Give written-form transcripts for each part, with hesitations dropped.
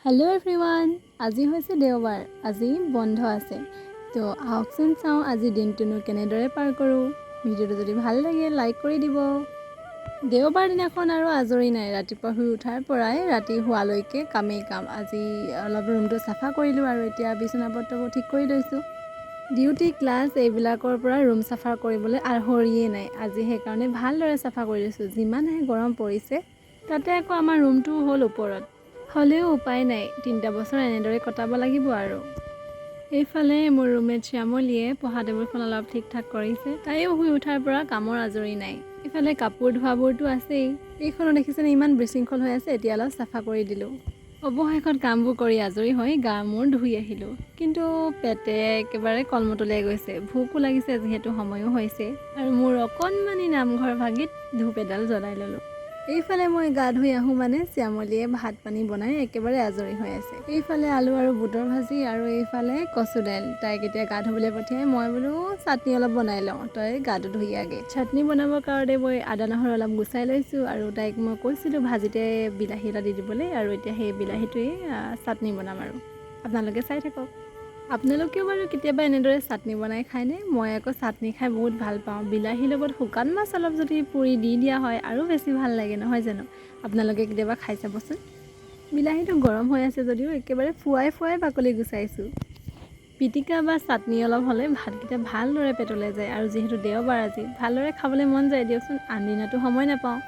Hello' everyone, আজি হৈছে দেওবাৰ। আজি বন্ধ আছে। তো আহকচোন চাওঁ আজি দিনটোনো কেনেদৰে পাৰ কৰোঁ। ভিডিঅ'টো যদি ভাল লাগে লাইক কৰি দিব। দেওবাৰ দিনাখন আৰু আজৰি নাই। ৰাতিপুৱা শুই উঠাৰ পৰাই ৰাতি হোৱালৈকে কামেই কাম। আজি অলপ ৰুমটো চাফা কৰিলোঁ আৰু এতিয়া বিচনা পত্ৰবোৰ ঠিক কৰি লৈছোঁ। ডিউটি ক্লাছ এইবিলাকৰ পৰা ৰুম চাফা কৰিবলৈ আহৰিয়ে নাই। আজি সেইকাৰণে ভালদৰে চাফা কৰি লৈছোঁ। যিমানহে গৰম পৰিছে, তাতে আকৌ আমাৰ ৰুমটো হ'ল ওপৰত। হ'লেও উপায় নাই, 3টা বছৰ এনেদৰে কটাব লাগিব আৰু। এইফালে মোৰ ৰুমমেট শ্যামলীয়ে পঢ়া টেবুলখন অলপ ঠিক ঠাক কৰিছে। তাইও শুই উঠাৰ পৰা কামৰ আজৰি নাই। এইফালে কাপোৰ ধোৱাবোৰতো আছেই। এইখনো দেখিছেনে ইমান বিশৃংখল হৈ আছে। এতিয়া অলপ চাফা কৰি দিলোঁ। অৱশেষত কামবোৰ কৰি আজৰি হৈ গা মূৰ ধুই আহিলোঁ। কিন্তু পেটে একেবাৰে কলমতলীয়াই গৈছে। ভোকো লাগিছে যিহেতু সময়ো হৈছে। আৰু মোৰ অকণমানি নামঘৰ ভাগিত ধূপ এডাল জ্বলাই ল'লোঁ। এইফালে মই গা ধুই আহোঁ মানে শ্যামলীয়ে ভাত পানী বনাই একেবাৰে আজৰি হৈ আছে। এইফালে আলু আৰু বুটৰ ভাজি আৰু এইফালে কচু দাইল। তাইক এতিয়া গা ধুবলৈ পঠিয়াই মই বোলো চাটনি অলপ বনাই লওঁ, তই গাটো ধুই আগে। চাটনি বনাবৰ কাৰণে মই আদা নহৰু অলপ গুচাই লৈছোঁ আৰু তাইক মই কৈছিলোঁ ভাজিতে বিলাহী এটা দি দিবলৈ, আৰু এতিয়া সেই বিলাহীটোৱেই চাটনি বনাম আৰু। আপোনালোকে চাই থাকক। আপোনালোকেও বাৰু কেতিয়াবা এনেদৰে চাটনি বনাই খায়নে? মই আকৌ চাটনি খাই বহুত ভাল পাওঁ। বিলাহীৰ লগত শুকান মাছ অলপ যদি পুৰি দি দিয়া হয় আৰু বেছি ভাল লাগে, নহয় জানো? আপোনালোকে কেতিয়াবা খাই চাবচোন। বিলাহীটো গৰম হৈ আছে যদিও একেবাৰে ফুৱাই বাকলি গুচাইছোঁ। পিটিকা বা চাটনি অলপ হ'লে ভাতকেইটা ভালদৰে পেটলৈ যায়। আৰু যিহেতু দেওবাৰ আজি ভালদৰে খাবলৈ মন যায় দিয়কচোন। আন দিনতো সময় নাপাওঁ,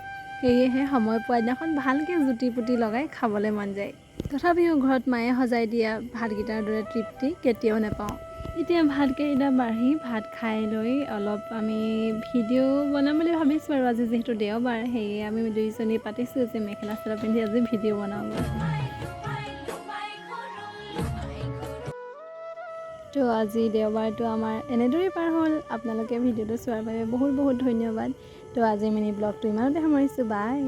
সেয়েহে সময় পোৱা দিনাখন ভালকৈ জুতি পুতি লগাই খাবলৈ মন যায়। তথাপিও ঘৰত মায়ে সজাই দিয়া ভাতকেইটাৰ দৰে তৃপ্তি কেতিয়াও নাপাওঁ। এতিয়া ভাতকেইটা বাঢ়ি ভাত খাই লৈ অলপ আমি ভিডিঅ' বনাম বুলি ভাবিছোঁ আৰু আজি যিহেতু দেওবাৰ, সেয়ে আমি দুইজনী পাতিছোঁ যে মেখেলা চাদৰ পিন্ধি আজি ভিডিঅ' বনাওঁ। তো আজি দেওবাৰটো আমাৰ এনেদৰেই পাৰ হ'ল। আপোনালোকে ভিডিঅ'টো চোৱাৰ বাবে বহুত ধন্যবাদ। তো আজি মিনি ব্লগটো ইমানতে সামৰিছোঁ। বাই।